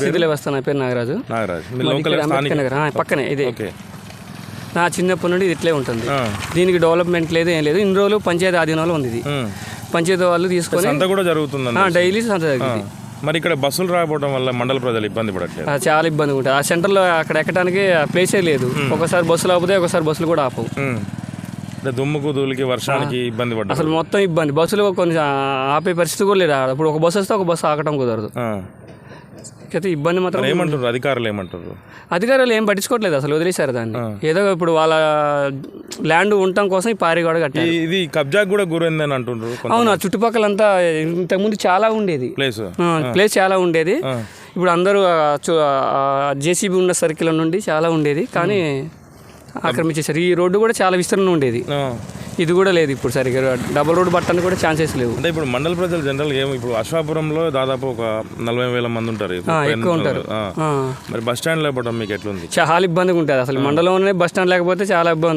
సిద్ధిలో వస్తాను. నా పేరు నాగరాజు. అంబేద్కర్ నగర్ పక్కనే ఇదే. నా చిన్నప్పటి నుండి ఇది ఇట్లే ఉంటుంది. దీనికి డెవలప్మెంట్ లేదు, ఏం లేదు. ఇన్ని రోజులు పంచాయతీ ఆధీనంలో ఉంది. ఇది పంచాయతీ వాళ్ళు తీసుకొని డైలీ సంత జరుగుతుంది. మరి ఇక్కడ బస్సులు రాకపోవడం వల్ల మండల ప్రజలు ఇబ్బంది పడట్లేదు. చాలా ఇబ్బంది ఉంటుంది. ఆ సెంటర్లో అక్కడ ఎక్కడానికి ప్లేసే లేదు. ఒకసారి బస్సులు ఆపుతాయి, ఒకసారి బస్సులు కూడా ఆపవు. దుమ్ముకు ధూళికి వర్షానికి ఇబ్బంది పడ్డారు. అసలు మొత్తం ఇబ్బంది. బస్సులు కొన్ని ఆపే పరిస్థితి కూడా లేదు. ఇప్పుడు ఒక బస్సు వస్తే ఒక బస్సు ఆగటం కుదరదు. అయితే ఇబ్బంది మాత్రం. ఏమంటారు అధికారులు? ఏమంటారు అధికారులు? ఏం పట్టించుకోవట్లేదు, అసలు వదిలేశారు దాన్ని. ఏదో ఇప్పుడు వాళ్ళ ల్యాండ్ ఉండటం కోసం ఈ పారి కూడా కట్టారు. ఇది కబ్జాకు కూడా గురైందని అంటున్నారు. అవును, ఆ చుట్టుపక్కలంతా ఇంతకుముందు చాలా ఉండేది, ప్లేస్ చాలా ఉండేది. ఇప్పుడు అందరూ జేసీబీ ఉన్న సర్కిల్ నుండి చాలా ఉండేది, కానీ ఆక్రమించేసారు. ఈ రోడ్డు కూడా చాలా విస్తరణ ఉండేది, ఇది కూడా లేదు ఇప్పుడు సరిగ్గా. డబుల్ రోడ్ పట్టడానికి కూడా ఛాన్సెస్ లేవు. అంటే ఇప్పుడు మండల ప్రజలు జనరల్గా ఇప్పుడు అశ్వాపురంలో దాదాపు ఒక 40,000 మంది ఉంటారు, ఎక్కువ ఉంటారు. మరి బస్ స్టాండ్ లేకపోవడం మీకు ఎట్లుంది? చాలా ఇబ్బందిగా ఉంటుంది. అసలు మండలంలోనే బస్ స్టాండ్ లేకపోతే చాలా ఇబ్బంది.